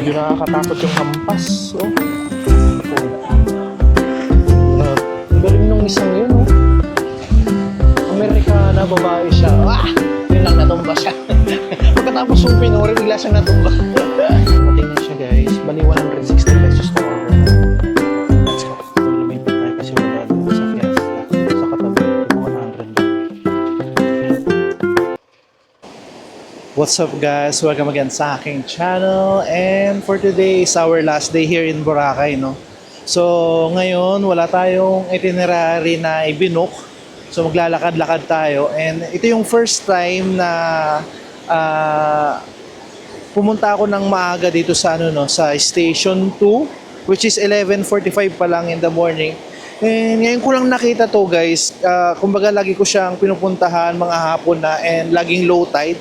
Medyo nakakatakot yung hampas. Oh. Ang galing nung isang yun, oh. Amerikana, babae siya. Ah! Yun lang, natumba siya. Pagkatapos yung pinuri, bigla siyang natumba. Mating na siya, guys. Bali 160 pesos na order. Let's go. Lumipit tayo kasi wala doon sa Fiesta. Sa katabi, 100 lang. What's up, guys? Welcome again sa aking channel. And for today is our last day here in Boracay, no? So, ngayon, wala tayong itinerary na ibinook. So, maglalakad-lakad tayo. And ito yung first time na pumunta ako ng maaga dito sa, sa Station 2, which is 11:45 pa lang in the morning. And ngayon ko lang nakita to, guys. Kumbaga, lagi ko siyang pinupuntahan mga hapon na and laging low tide.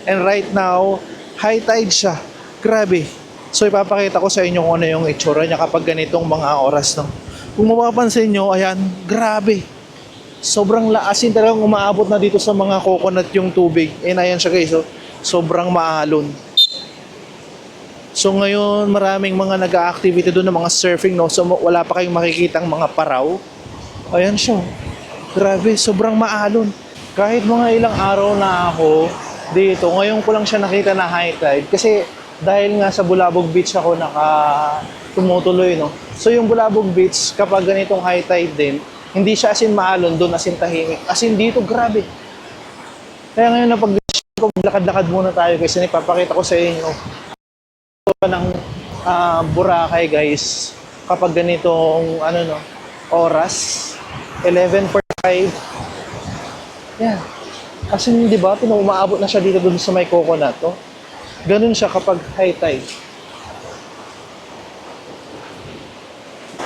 And right now, high tide siya. Grabe. So, ipapakita ko sa inyo kung ano yung itsura niya kapag ganitong mga oras, no? Kung mapapansin nyo, ayan, grabe. Sobrang laasin, talagang umaabot na dito sa mga coconut yung tubig. And ayan siya, guys, oh, sobrang maalon. So, ngayon, maraming mga nag-a-activity doon ng mga surfing, no? So, wala pa kayong makikitang mga paraw. Ayan siya. Grabe, sobrang maalon. Kahit mga ilang araw na ako dito, ngayon ko lang siya nakita na high tide kasi dahil nga sa Bulabog Beach ako tumutuloy, no? So yung Bulabog Beach, kapag ganitong high tide din, hindi siya asin maalon, doon asin tahimik. Asin dito, grabe. Kaya ngayon napag-desisyon ko, lakad-lakad muna tayo kasi ipapakita ko sa inyo ng Boracay, guys, kapag ganitong oras, 11:45. Yan. Kasi di ba, umaabot na siya dito doon sa may coconut, no? Ganun siya kapag high tide.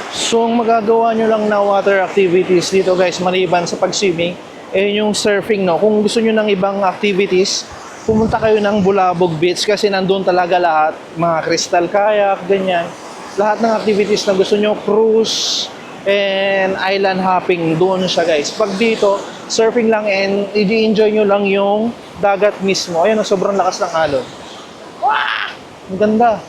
So, ang magagawa nyo lang na water activities dito, guys, maliban sa pag-swimming, yung surfing, no? Kung gusto nyo ng ibang activities, pumunta kayo ng Bulabog Beach kasi nandun talaga lahat. Mga crystal kayak, ganyan. Lahat ng activities na gusto nyo, cruise, and island hopping, doon siya, guys. Pag dito, surfing lang and i-enjoy nyo lang yung dagat mismo. Ayan, sobrang lakas ng alon. Wow! Ang ganda.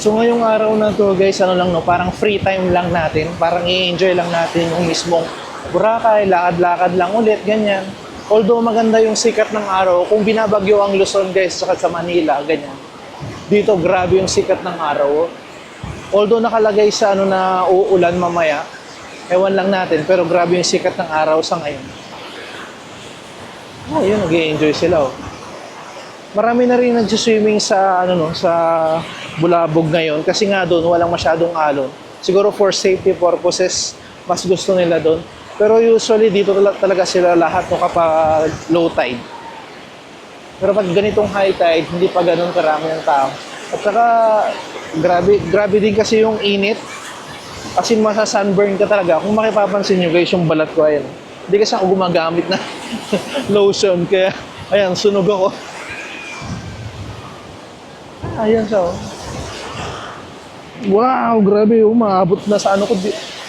So ngayong araw na to, guys, parang free time lang natin. Parang i-enjoy lang natin yung mismong Boracay, lakad-lakad lang ulit, ganyan. Although maganda yung sikat ng araw, kung binabagyo ang Luzon, guys, saka sa Manila, ganyan. Dito, grabe yung sikat ng araw. Although nakalagay sa na uulan mamaya, ewan lang natin, pero grabe yung sikat ng araw sa ngayon. Oh, yun, nag-i-enjoy sila, oh. Marami na rin nag-swimming sa, sa Bulabog ngayon, kasi nga doon, walang masyadong alon. Siguro for safety purposes, mas gusto nila doon. Pero usually, dito talaga sila lahat kapag low tide. Pero pag ganitong high tide, hindi pa ganun karami ng tao. At saka, grabe din kasi yung init. As in, masa-sunburn ka talaga. Kung makipapansin nyo, guys, yung balat ko, ayan. Hindi kasi ako gumagamit na lotion. Kaya, ayan, sunog ako. Ayan siya, oh. Wow, grabe, oh. Maabot na sa ko.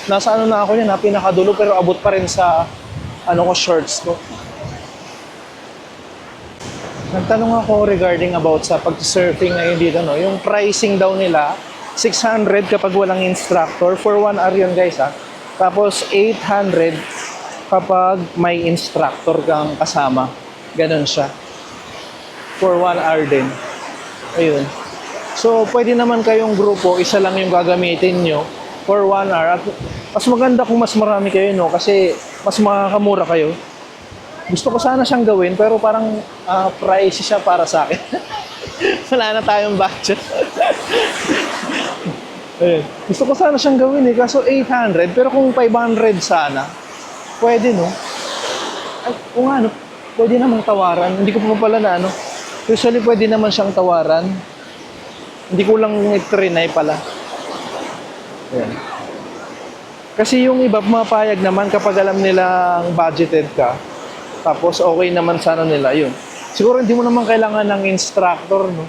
Nasa na ako yan, pinakadulo. Pero abot pa rin sa, shorts ko. Nagtanong ako regarding about sa pag-surfing ngayon dito, no? Yung pricing daw nila, 600 kapag walang instructor. For 1 hour yun, guys, ha? Tapos 800 kapag may instructor kang kasama. Ganon siya. For 1 hour din. Ayun. So, pwede naman kayong grupo, isa lang yung gagamitin nyo for 1 hour. At mas maganda kung mas marami kayo, no? Kasi mas makakamura kayo. Gusto ko sana siyang gawin, pero parang pricey siya para sa akin. Wala na tayong budget. Ayun. Gusto ko sana siyang gawin, kaso 800, pero kung 500 sana, pwede, no? Ay, kung pwede namang tawaran. Hindi ko pa pala na, usually pwede naman siyang tawaran. Hindi ko lang i-trinay pala. Ayan. Kasi yung iba, mapayag naman kapag alam nilang budgeted ka. Tapos okay naman sana nila yun. Siguro hindi mo naman kailangan ng instructor, no?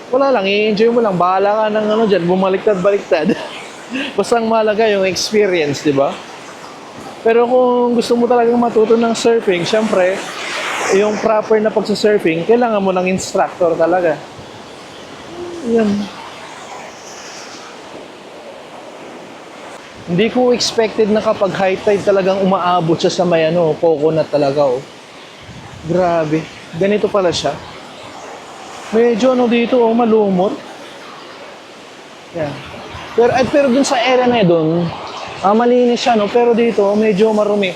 Wala lang, i-enjoy mo lang. Bahala ka ng dyan, bumaliktad-baliktad. Basta ang mahalaga yung experience, di ba? Pero kung gusto mo talagang matuto ng surfing, syempre, Yung proper na pagsa-surfing, kailangan mo ng instructor talaga. Yan. Hindi ko expected na kapag high tide talagang umaabot siya sa may ano, coconut talaga oh. Grabe. Ganito pala siya. Medyo ano dito oh, malumot. Yan. Pero dun sa area na yun, malinis siya no, pero dito medyo marumi.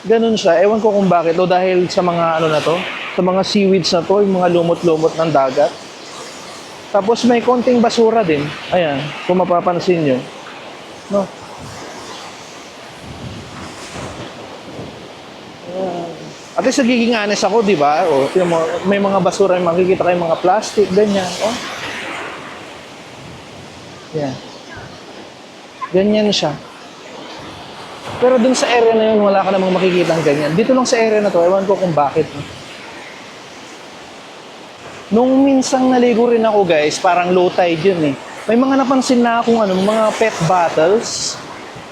Ganun siya. Ewan ko kung bakit. O dahil sa mga ano na to, sa mga seaweeds na to, yung mga lumot-lumot ng dagat. Tapos may konting basura din. Ayan, kung mapapansin nyo. No? At least nagiging honest ako, di ba? O, tingnan mo, may mga basura, makikita kayong mga plastic, ganyan. Oh. Yan. Ganyan siya. Pero dun sa area na yun, wala ka namang makikita ng ganyan. Dito lang sa area na to, ewan ko kung bakit. Nung minsang naligo rin ako guys, parang low tide yun eh. May mga napansin na akong ano, mga pet bottles,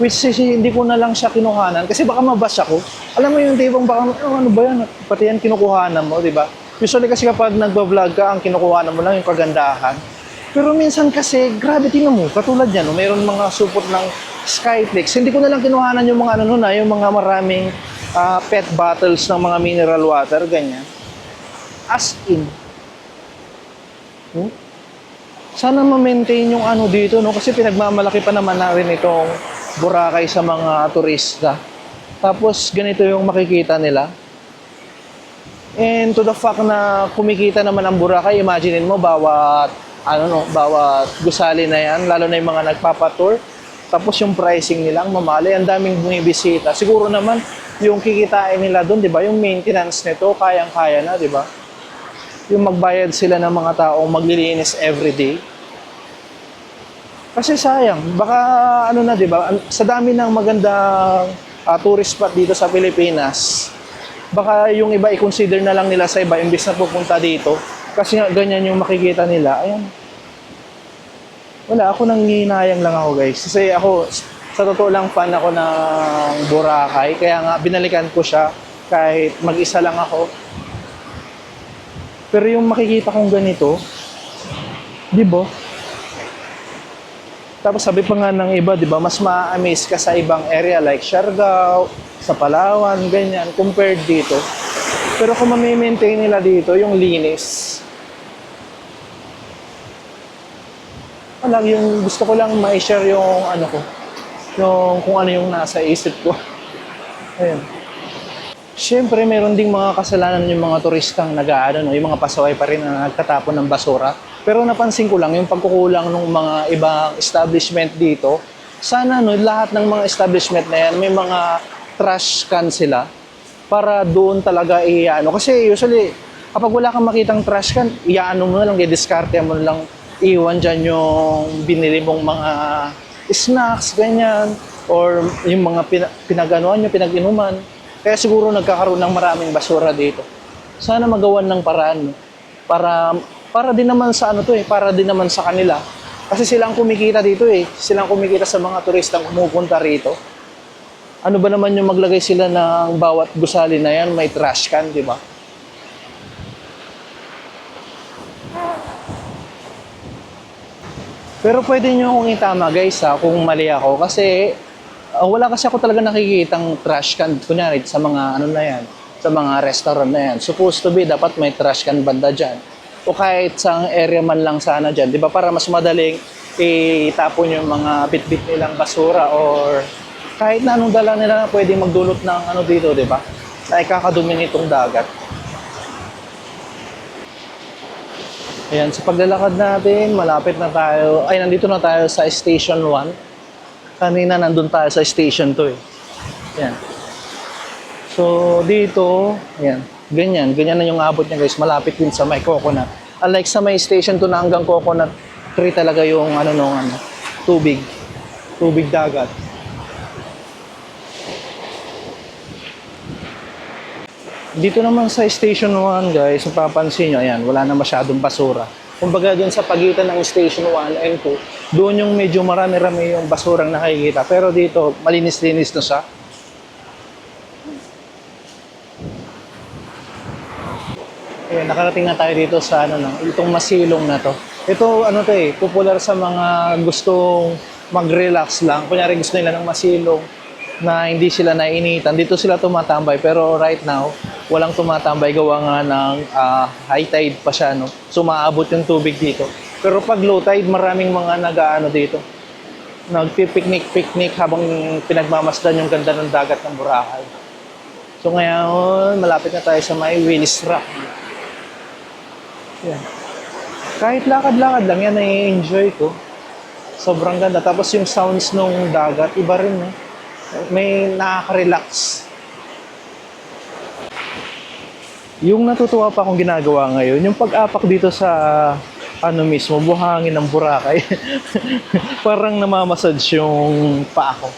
which is hindi ko na lang siya kinuhanan kasi baka mabash ako. Alam mo yung tipong baka, ano ba yan? Pati yan kinukuhanan mo, di ba? Usually kasi kapag nagbablog ka, ang kinukuhanan mo lang yung kagandahan. Pero minsan kasi, grabe tingnan mo, katulad yan, no? Mayroon mga supot ng Skyflex. Hindi ko na lang kinuhanan yung mga ano na, yung mga maraming pet bottles ng mga mineral water, ganyan. As in. Sana ma-maintain yung ano dito, no? Kasi pinagmamalaki pa naman na rin itong Boracay sa mga turista. Tapos ganito yung makikita nila. And to the fact na kumikita naman ang Boracay, imaginein mo bawat gusali na yan, lalo na yung mga nagpapatour. Tapos yung pricing nila, ang mamali, ang daming bumibisita. Siguro naman, yung kikitain nila doon, di ba? Yung maintenance nito, kayang-kaya na, di ba? Yung magbayad sila ng mga taong maglilinis everyday. Kasi sayang, baka ano na, di ba? Sa dami ng magandang tourist spot dito sa Pilipinas, baka yung iba i-consider na lang nila sa iba, imbis na pupunta dito. Kasi nga, ganyan yung makikita nila. Ayan. Wala, ako nanginayang lang ako guys. Kasi ako, sa totoo lang fan ako ng Boracay. Kaya nga, binalikan ko siya kahit mag-isa lang ako. Pero yung makikita kong ganito, di ba? Tapos sabi pa nga ng iba, di ba, mas ma-amaze ka sa ibang area like Siargao, sa Palawan, ganyan, compared dito. Pero kung ma-maintain nila dito, yung linis, wala, yung gusto ko lang ma-share yung ano ko, yung kung ano yung nasa isip ko. Ayun. Siyempre, meron ding mga kasalanan yung mga turistang no, yung mga pasaway pa rin na nagtatapon ng basura. Pero napansin ko lang yung pagkukulang ng mga ibang establishment dito. Sana no, lahat ng mga establishment na yan, may mga trash can sila para doon talaga iano. Kasi usually, kapag wala kang makitang trash can, iano mo na lang, i-discarte mo na lang, iwan dyan yung binili mong mga snacks, ganyan, or yung mga pinag-anuan nyo, pinag-inuman. Kaya siguro nagkakaroon ng maraming basura dito. Sana magawan ng paraan, no? Para din naman sa ano to para din naman sa kanila. Kasi sila ang kumikita dito Sila ang kumikita sa mga turistang pumupunta rito. Ano ba naman yung maglagay sila ng bawat gusali na yan, may trash can, di ba? Pero pwede nyo akong itama guys kung mali ako kasi wala kasi ako talaga nakikitang trash can kunyari sa mga ano na yan, sa mga restaurant na yan. Supposed to be dapat may trash can banda dyan. O kahit sa area man lang sana dyan, di ba, para mas madaling itapon yung mga bit-bit nilang basura or kahit na anong dala nila na pwede magdulot ng ano dito, di ba? Na ikakadumi nitong dagat. Ayan, sa paglalakad natin, malapit na tayo. Ay, nandito na tayo sa Station 1. Kanina nandun tayo sa Station 2 Ayan. So, dito, ayan, ganyan na yung abot niya guys. Malapit din sa may coconut. Unlike sa may Station 2 na hanggang coconut 3 talaga yung tubig dagat. Dito naman sa Station 1 guys, mapapansin nyo, ayan, wala na masyadong basura. Kumbaga dun sa pagitan ng Station 1 and 2, doon yung medyo marami-rami yung basurang nakikita. Pero dito, malinis-linis na siya. Ayan, nakarating na tayo dito sa ano no, itong masilong na to. Ito ano to popular sa mga gustong mag-relax lang. Kunyari gusto nila ng masilong na hindi sila naiinitan. Dito sila tumatambay pero right now walang tumatambay gawa nga ng high tide pa siya no. So maabot yung tubig dito. Pero pag low tide maraming mga nag-aano dito. Nagpi-picnic habang pinagmamasdan yung ganda ng dagat ng Boracay. So ngayon malapit na tayo sa may Willis Rock. Yan. Kahit lakad-lakad lang yan, nai-enjoy ko. Sobrang ganda. Tapos yung sounds ng dagat, iba rin. Eh. May nakaka-relax. Yung natutuwa pa akong ginagawa ngayon, yung pag-apak dito sa ano mismo, buhangin ng Boracay. Parang namamassage yung paa ko.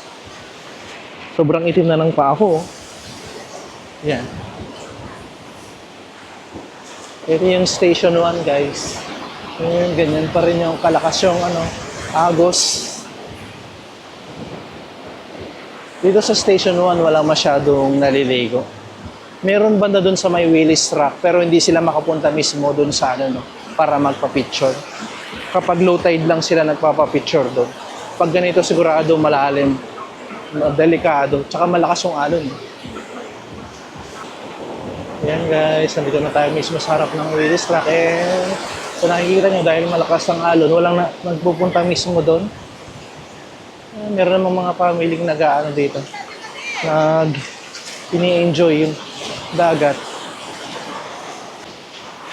Sobrang itim na ng paa ko. Yan. Ito yung Station 1 guys. Yung ganyan pa rin yung kalakas yung agos. Dito sa Station 1 wala masyadong naliligo. Meron banda dun sa may Willis Rock pero hindi sila makapunta mismo dun sa para magpa-picture. Kapag low tide lang sila nagpapa-picture dun. Pag ganito sigurado malalim, delikado, tsaka malakas yung alon. Ayan guys, nandito na tayo mismo sa harap ng Willis Rock. So nakikita nyo dahil malakas ang alon, walang nagpupunta mismo doon. Meron namang mga pamilyeng nag-aano dito. Ini-enjoy yung dagat.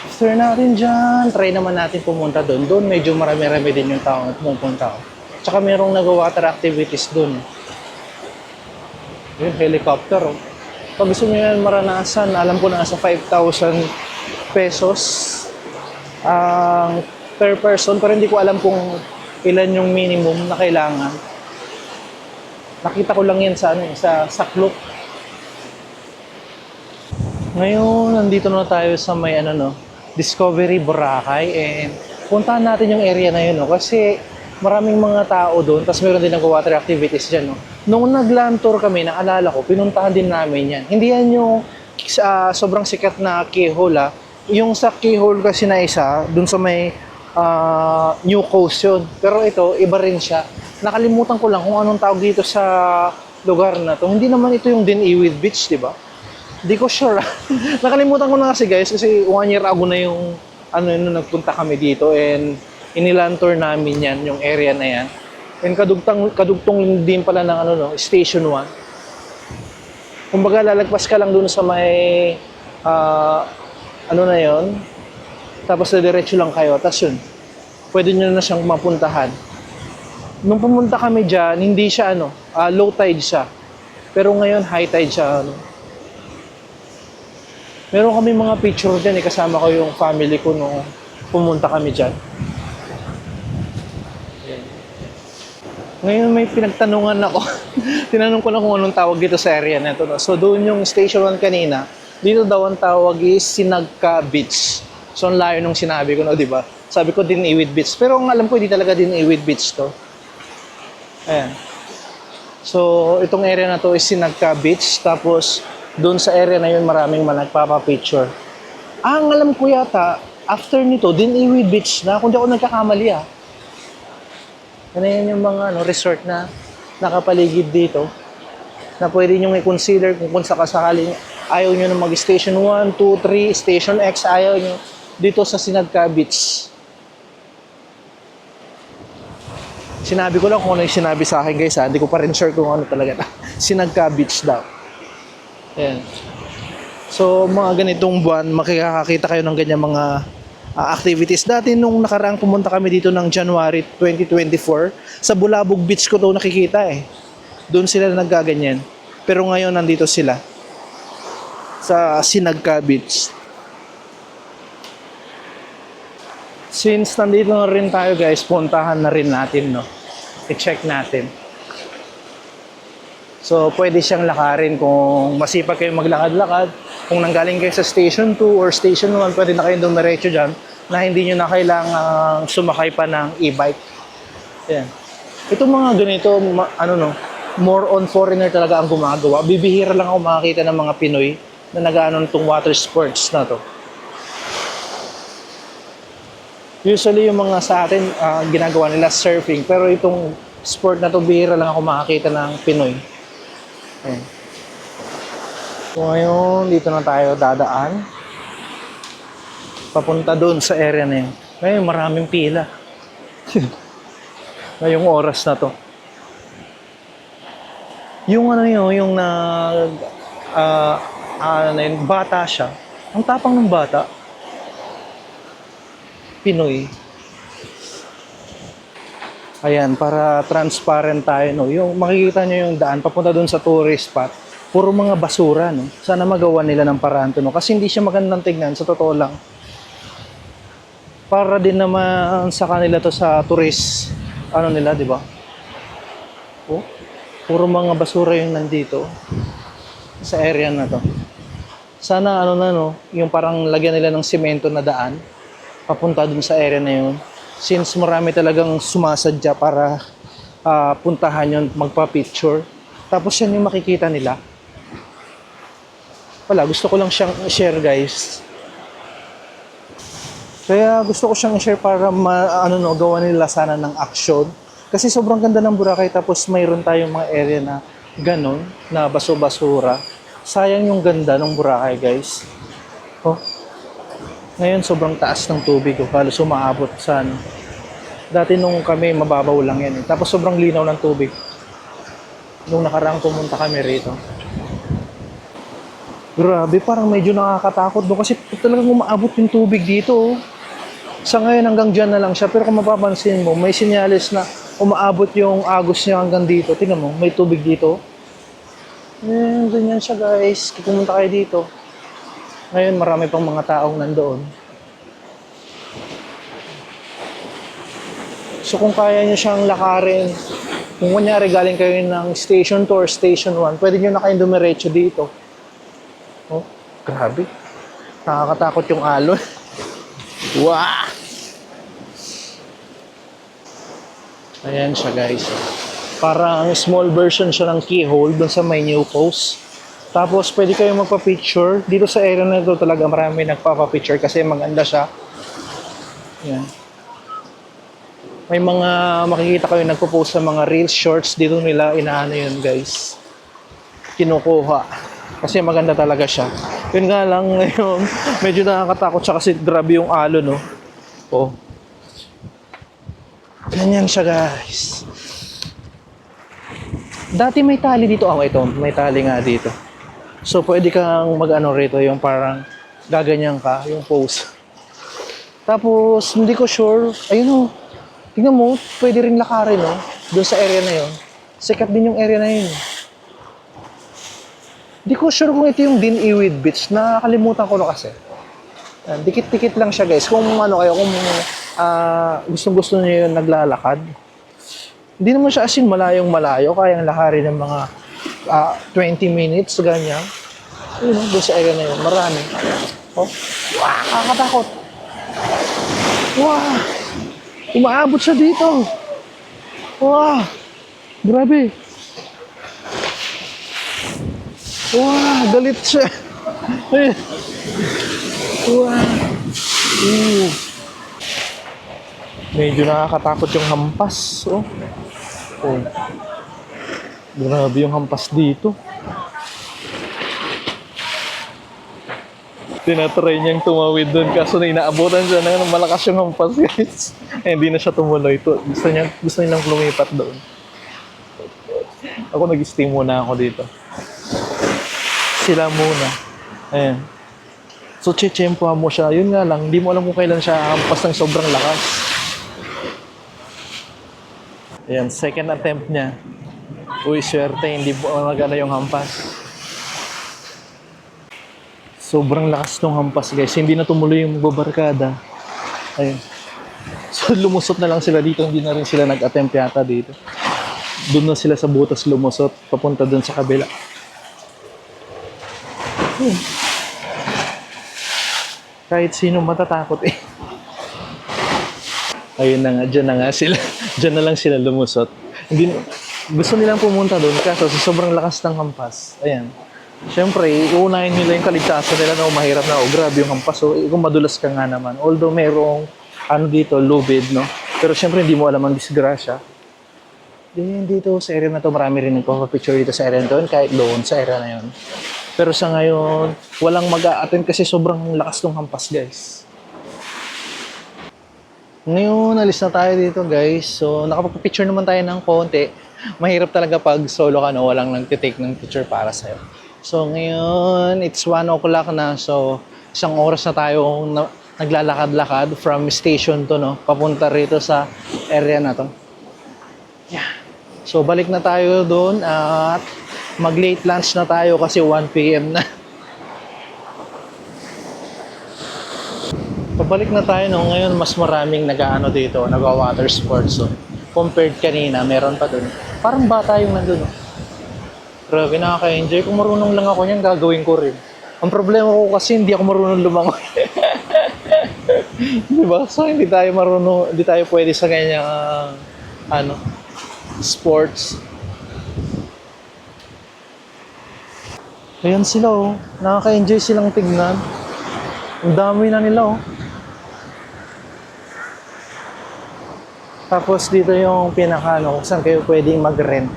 After natin dyan, try naman natin pumunta doon. Doon medyo marami-rami din yung tao at pumunta. Tsaka merong nag-water activities doon. Yung helicopter. Pag gusto nyo yan maranasan, alam ko na nasa 5,000 pesos per person. Pero hindi ko alam kung ilan yung minimum na kailangan. Nakita ko lang yan sa Saklok. Ngayon, nandito na tayo sa may Discovery Boracay. And puntahan natin yung area na yun. Kasi maraming mga tao doon, tapos meron din nag-water activities dyan. Noong nag-land tour kami, naalala ko, pinuntahan din namin yan. Hindi yan yung sobrang sikat na keyhole. Yung sa keyhole kasi na isa, doon sa may New Coast yun. Pero ito, iba rin siya. Nakalimutan ko lang kung anong tawag dito sa lugar na to. Hindi naman ito yung Diniwid Beach, di ba? Hindi ko sure. Nakalimutan ko na kasi guys, kasi 1 year ago na yung nagpunta kami dito and iniland tour namin yan, yung area na yan. And kadugtong din pala ng Station 1. Kumbaga lalagpas ka lang dun sa may na yon. Tapos diretso lang kayo. Tapos yun, pwede nyo na siyang mapuntahan. Nung pumunta kami dyan, hindi siya low tide siya. Pero ngayon high tide siya. Meron kami mga picture dyan kasama ko yung family ko nung pumunta kami dyan. Ngayon may pinagtanungan ako. Tinanong ko na kung anong tawag dito sa area na ito. So doon yung Station 1 kanina, dito daw ang tawag is Sinagka Beach. So ang layo nung sinabi ko di ba? Sabi ko Diniwid Beach. Pero ang alam ko hindi talaga Diniwid Beach to. Ayan. So itong area na to is Sinagka Beach. Tapos doon sa area na yun maraming nagpapa-picture. Ang alam ko yata, after nito, Diniwid Beach na. Kung di ako nagkakamali Ano yan yung mga resort na nakapaligid dito na pwede nyo i-consider kung sakasakaling ayaw nyo na mag-Station 1, 2, 3, Station X, ayaw nyo dito sa Sinagka Beach. Sinabi ko lang kung ano yung sinabi sa akin guys hindi ko pa rin sure kung ano talaga Sinagka Beach daw. Ayan. So mga ganitong buwan makikakita kayo ng ganyan mga activities. Dati nung nakaraang pumunta kami dito ng January 2024, sa Bulabog Beach ko to nakikita Doon sila naggaganyan. Pero ngayon nandito sila sa Sinagka Beach. Since nandito na rin tayo guys, puntahan na rin natin I-check natin. So pwede siyang lakarin kung masipag kayo maglakad-lakad. Kung nanggaling kayo sa Station 2 or Station 1, pwede na kayo dumiretso dyan na hindi nyo na kailangang sumakay pa ng e-bike. Yan. Itong mga ganito, more on foreigner talaga ang gumagawa. Bibihira lang ako makakita ng mga Pinoy na nag-ano itong water sports na to. Usually yung mga sa atin, ginagawa nila surfing. Pero itong sport na to, bihira lang ako makakita ng Pinoy. Ayan. So ngayon, dito na tayo dadaan. Papunta doon sa area na yun. Ngayon, maraming pila. Ngayong oras na to. Yung ano yun, yung bata siya. Ang tapang ng bata. Pinoy. Ayan, para transparent tayo, no? Yung makikita nyo yung daan, papunta doon sa tourist spot. Puro mga basura, no? Sana magawa nila ng paraan to, no? Kasi hindi siya magandang tignan, sa totoo lang. Para din naman sa kanila to sa tourist, ano nila, di ba? Oh, puro mga basura yung nandito sa area na to. Sana ano na, no, yung parang lagyan nila ng simento na daan papunta dun sa area na yun. Since marami talagang sumasadya para puntahan yun, magpa-picture. Tapos yan yung makikita nila. Wala, gusto ko lang siyang share, guys. Kaya gusto ko siyang i-share para gawa nila sana ng action. Kasi sobrang ganda ng Boracay, tapos mayroon tayong mga area na ganon, na baso-basura. Sayang yung ganda ng Boracay, guys. Oh. Ngayon sobrang taas ng tubig, halos umaabot sa ano. Dati nung kami mababaw lang yan, eh. Tapos sobrang linaw ng tubig. Nung nakaraang pumunta kami rito. Grabe, parang medyo nakakatakot doon kasi talagang umaabot yung tubig dito. Oh. Sa ngayon hanggang dyan na lang siya, pero kung mapapansin mo, may sinyalis na umaabot yung agos niya hanggang dito. Tingnan mo, may tubig dito. Ganyan siya, guys. Kung pumunta kayo dito. Ngayon, marami pang mga taong nandoon. So kung kaya niyo siyang lakarin, kung kunyari galing kayo ng Station 2 or Station 1, pwede niyo na kayong dumiretso dito. Oh, grabe. Nakakatakot yung alon. Wow! Ayan siya, guys. Parang small version siya ng keyhole doon sa may new post. Tapos pwede kayong magpa-picture. Dito sa area na ito talaga marami nagpapa-picture kasi maganda siya. Ayan. May mga makikita kayo nagpo-post sa mga reels, shorts. Dito nila inaano yun, guys. Kinukuha. Kasi maganda talaga siya. Yun nga lang ngayon, medyo nakakatakot siya kasi grabe yung alon, no? Oh. Ganyan siya, guys. Dati may tali dito. Ito, may tali nga dito. So, pwede kang mag-ano rito, yung parang gaganyan ka, yung pose. Tapos, hindi ko sure. Ayun, oh. Tingnan mo, pwede rin lakarin, no? Doon sa area na yun. Sikat din yung area na yun. Hindi ko sure kung ito yung Din Iwid Beach. Nakakalimutan ko na kasi. Dikit-dikit lang siya, guys. Kung ano kayo, kung gustong-gusto niyo yung naglalakad. Hindi naman siya as in malayong malayo. Kayang lakarin ng mga 20 minutes, ganyan. Yun, doon sa area na yun. Marami. Oh. Wow, kakatakot. Wow. Umaabot siya dito. Wow. Grabe. Wow, galit siya. Wow. Medyo nakakatakot yung hampas. Oh. Oh. Grabe yung hampas dito. Tinatry niyang tumawid doon kaso na inaabutan siya ng malakas yung hampas, guys. Hindi na siya tumuloy. Gusto nilang lumipat doon. Ako nag-stay muna ako dito. Sila muna. Ayan. So, chechempohan mo siya. Yun nga lang, hindi mo alam kung kailan siya hampas ng sobrang lakas. Ayan, second attempt niya. Uy, swerte, hindi magana yung hampas. Sobrang lakas ng hampas, guys. Hindi na tumuloy yung babarkada. Ayun. So, lumusot na lang sila dito. Hindi na rin sila nag-attempt yata dito. Doon na sila sa butas lumusot. Papunta doon sa kabila. Kahit sino matatakot eh. Ayun na nga, dyan na nga sila. Dyan na lang sila lumusot. Hindi, gusto nilang pumunta doon kaso sa sobrang lakas ng hampas. Ayan. Siyempre, uunahin nila yung kaligtasan nila na mahirap na, grabe yung hampas. So, kung madulas ka nga naman. Although merong ano dito, lubid, no? Pero syempre hindi mo alam ang disgrasya. Then dito sa area na to, marami rin nagpapapicture dito sa area na to, kahit doon sa area na yun. Pero sa ngayon, walang mag-a-attend kasi sobrang lakas ng hampas, guys. Ngayon, alis na tayo dito, guys. So, nakapag-picture naman tayo ng konti. Mahirap talaga pag solo ka, no? Walang nagtitake ng picture para sa'yo. So, ngayon, it's 1 o'clock na. So, isang oras na tayo naglalakad-lakad from station to, no? Papunta rito sa area na to. Yeah. So, balik na tayo doon at mag-late lunch na tayo kasi 1 p.m. na. Pabalik na tayo, no? Ngayon, mas maraming nag-ano dito, nag-water sports. So, compared kanina, meron pa doon. Parang bata yung nandun, no? Grabe, nakaka-enjoy. Kung marunong lang ako niyan, gagawin ko rin. Ang problema ko kasi hindi ako marunong lumangoy. Diba? So, hindi tayo marunong, hindi tayo pwede sa ganyang, sports. Ayan sila, oh. Nakaka-enjoy silang tignan. Ang dami na nila, oh. Tapos dito yung pinaka, kung saan kayo pwedeng mag-rent.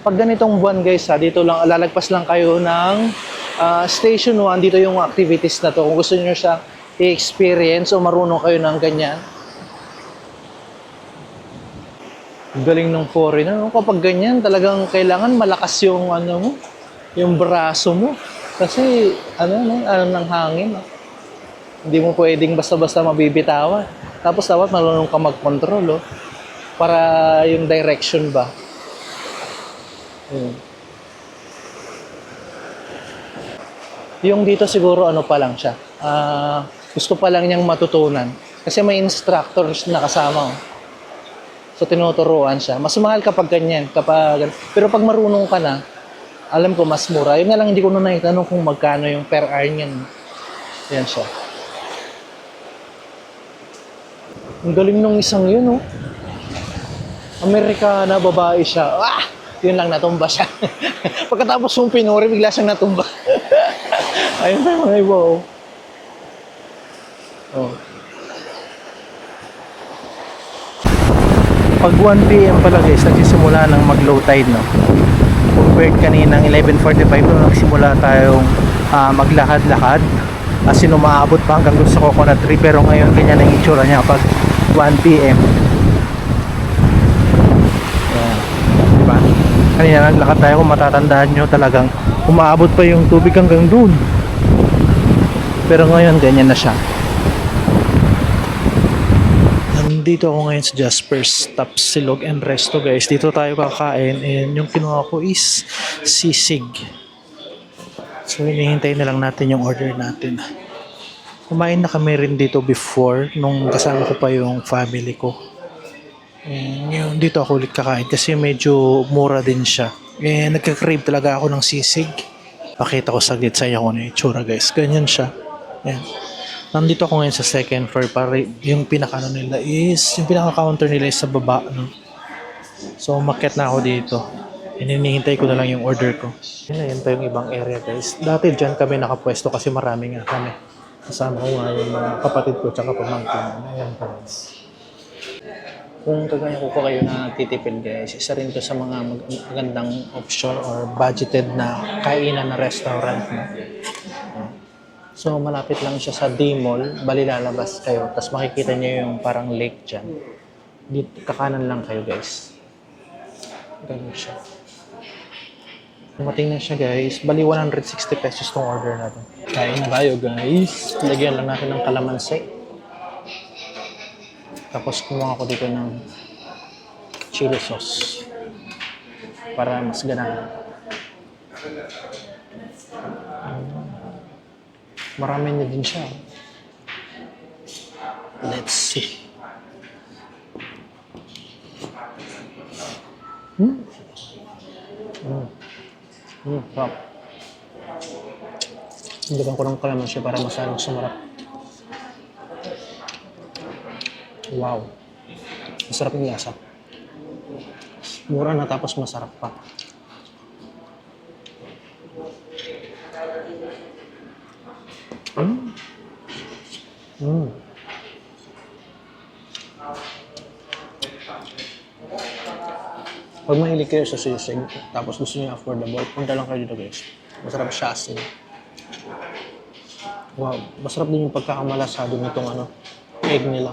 Pag ganitong buwan, guys, dito lang, lalagpas lang kayo ng Station 1. Dito yung activities na to. Kung gusto niyo siya i-experience o marunong kayo ng ganyan. Galing ng foreigner, no? Kapag ganyan, talagang kailangan malakas yung mo, yung braso mo. Kasi ng hangin. No? Hindi mo pwedeng basta-basta mabibitawan. Tapos dapat marunong ka mag-control, oh, para yung direction ba. Yung dito siguro pa lang siya. Gusto pa lang niyang matutunan. Kasi may instructors na kasama, oh. So, tinuturuan siya. Mas mahal kapag ganyan. Pero pag marunong ka na, alam ko mas mura. Yun nga lang, hindi ko na naitanong kung magkano yung per hour niyan. Yan siya. Ang galing nung isang yun, oh. Amerikana, babae siya. Yun lang, natumba siya. Pagkatapos yung pinuri, bigla siyang natumba. Ayun pa yung mga iba, oh. Pag 1 p.m. pala, guys, nagsisimula ng mag-low tide, no? Compared kaninang 11:45 nung nagsimula tayong maglakad-lakad. As in, umaabot pa hanggang sa Coconut Tree. Pero ngayon, ganyan ang itsura niya pag 1 p.m. Yan. Diba? Kanina naglakad tayo, kung matatandaan nyo, talagang umaabot pa yung tubig hanggang dun. Pero ngayon, ganyan na siya. Nandito ako ngayon sa Jasper's Tapsilog and Resto, guys. Dito tayo kakain and yung kinuha ko is sisig. So hinihintay na lang natin yung order natin. Kumain na kami rin dito before nung kasama ko pa yung family ko. And yun, dito ako ulit kakain kasi medyo mura din siya. And nagka-crave talaga ako ng sisig. Pakita ko saglit sa inyo kung ano yung itsura, guys. Ganyan siya. Yan. Nandito ako ngayon sa second floor para yung pinaka-ano nila is, yung pinaka-counter nila is sa baba, no? So, umakyat na ako dito. Hinihintay ko na lang yung order ko. Yan pa yung ibang area, guys. Dati dyan kami nakapwesto kasi marami nga kami. Kasama ko nga yung mga kapatid ko tsaka pamangkin. Ayan pa, guys. Kung kagaya ko kayo na titipid, guys, isa rin to sa mga magandang option or budgeted na kainan na restaurant, no? So, malapit lang siya sa D-Mall. Bali, lalabas kayo. Tapos makikita niyo yung parang lake dyan. Dito, kakanan lang kayo, guys. Ganun siya. Dumating na siya, guys. Bali, 160 pesos tong order natin. Kain na tayo, guys. Lagyan lang natin ng kalamansi. Tapos kumuha ko dito ng chili sauce. Para mas ganahan. Marami na din siya. Let's see. Sarap. Hindagan ko ng kalamansi para masyadong sumarap. Wow. Masarap yung lasa. Mura na tapos masarap pa. Mm. Pag mahilig kayo sa sisig, tapos gusto niyo affordable, punta lang kayo dito guys. Masarap siya asin. Wow, masarap din yung pagkakamalasado nitong ano, egg nila.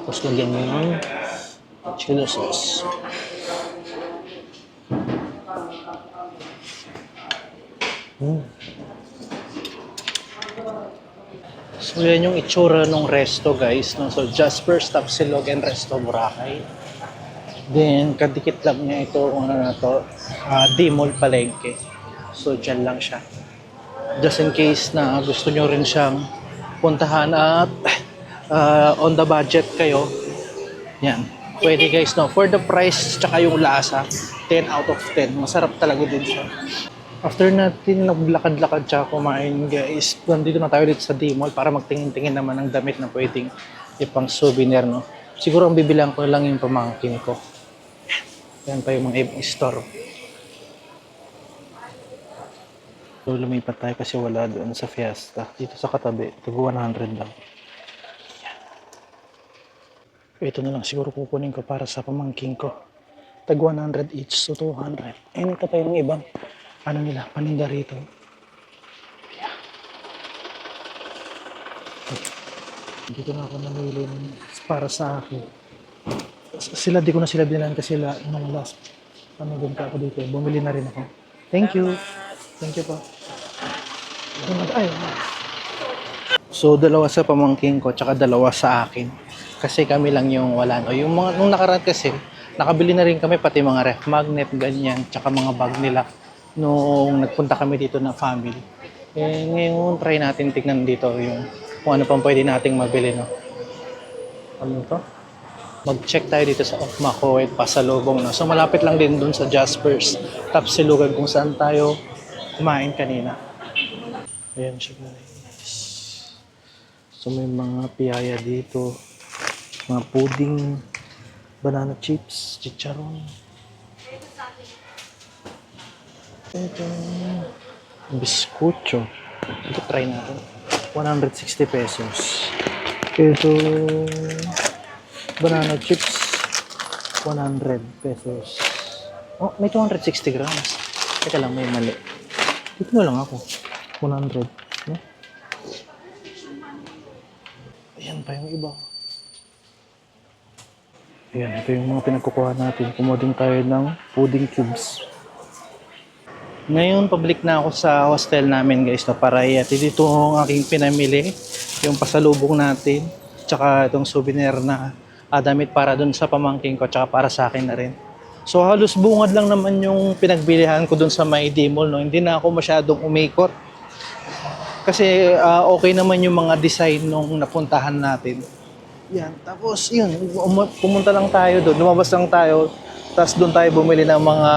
Tapos lagyan mo ng chili sauce. So yan yung itsura ng resto guys. No? So Jasper's Tapsilog and Resto Boracay. Then kadikit lang niya ito, ano na to, D-Mall Palengke. So dyan lang siya. Just in case na gusto nyo rin siyang puntahan at on the budget kayo. Yan. Pwede guys, no? For the price, tsaka yung lasa, 10 out of 10. Masarap talaga din siya. After natin naglakad-lakad tsaka kumain guys, nandito na tayo dito sa D-Mall para magtingin-tingin naman ng damit na pwedeng ipang souvenir, no? Siguro ang bibilang ko na lang yung pamangkin ko. Yan pa yung mga ibang store. So lumipat tayo kasi wala doon sa Fiesta. Dito sa katabi, tago 100 lang. Ito na lang siguro kukunin ko para sa pamangkin ko. Tag 100 each, so 200. And ito pa yung ibang, ano nila, paninda rito. Dito na ako namili para sa akin. Sila, di ko na sila bilan kasi sila, nung last, ano din ka ako dito, bumili na rin ako. Thank you. Thank you po. Ay. So, dalawa sa pamangkin ko, tsaka dalawa sa akin. Kasi kami lang yung wala. No? Yung mga, nung nakaraan kasi, nakabili na rin kami pati mga ref magnet, ganyan, tsaka mga bag nila nung nagpunta kami dito na family. Eh, ngayon, try natin tignan dito yung kung ano pang pwede nating mabili, no? Ano to? Mag-check tayo dito sa Mako at Pasalubong, no? So, malapit lang din dun sa Jasper's Tapsilog kung saan tayo kumain kanina. Ayan siya, guys. So, may mga piyaya dito. Mga pudding, banana chips, chicharon. Ito, biscucho. Ito, try natin. 160 pesos. Ito, banana chips, 100 pesos. Oh, may 260 grams. Teka lang, may mali. Dito na lang ako. 100. No? Ayan pa yung iba. Ayan, ito yung mga pinagkukuha natin. Kumuha din tayo ng pudding cubes. Ngayon, public na ako sa hostel namin guys. No, para dito ang aking pinamili. Yung pasalubong natin. Tsaka itong souvenir na damit para dun sa pamangking ko. Tsaka para sa akin na rin. So halos bungad lang naman yung pinagbilihan ko dun sa may D-Mall. No? Hindi na ako masyadong umikot. Kasi okay naman yung mga design nung napuntahan natin. Yan. Tapos, yun, pumunta lang tayo doon. Lumabas lang tayo. Tapos doon tayo bumili ng mga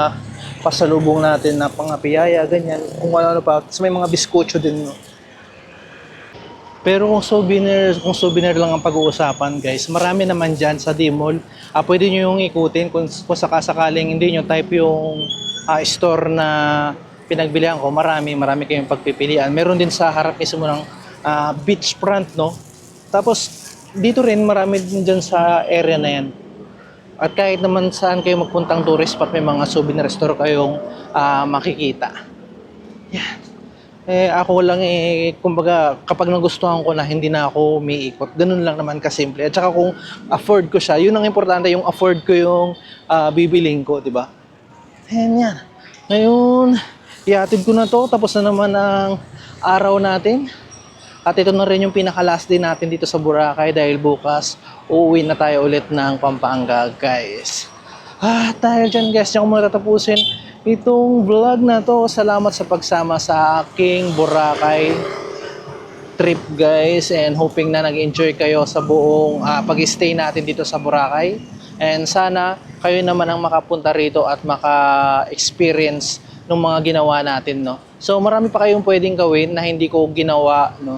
pasalubong natin na pangapiyaya, ganyan. Kung ano pa. Tapos may mga biskotso din. No? Pero kung souvenir lang ang pag-uusapan, guys, marami naman dyan sa D-Mall. Pwede nyo yung ikutin kung sakasakaling hindi nyo type yung store na pinagbilihan ko. Marami kayong pagpipilian. Meron din sa harap mismo ng beachfront, no? Tapos, dito rin marami din dyan sa area na yan. At kahit naman saan kayo magpuntang tourist spot, may mga souvenir store kayong makikita. Yan. Ako lang kumbaga kapag nagustuhan ko na hindi na ako umiikot, ganun lang naman kasimple. At saka kung afford ko siya, yun ang importante, yung afford ko yung bibiling ko, di ba? Yan. Ngayon, ihatid ko na to, tapos na naman ang araw natin. At ito na rin yung pinaka-last day natin dito sa Boracay dahil bukas uuwi na tayo ulit ng Pampanga, guys. Dahil dyan guys, diyan ko muna tatapusin itong vlog na to. Salamat sa pagsama sa aking Boracay trip, guys. And hoping na nag-enjoy kayo sa buong pag-stay natin dito sa Boracay. And sana kayo naman ang makapunta rito at maka-experience ng mga ginawa natin, no? So marami pa kayong pwedeng gawin na hindi ko ginawa, no?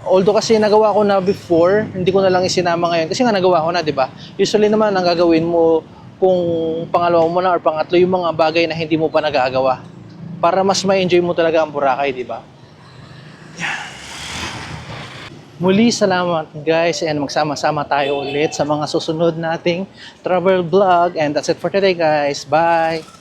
Although kasi nagawa ko na before, hindi ko na lang isinama ngayon kasi nga nagawa ko na, di ba? Usually naman ang gagawin mo kung pangalawa mo na or pangatlo yung mga bagay na hindi mo pa nagagawa para mas ma-enjoy mo talaga ang Boracay, di ba? Muli, salamat guys, and magsama-sama tayo ulit sa mga susunod nating travel vlog, and that's it for today guys. Bye!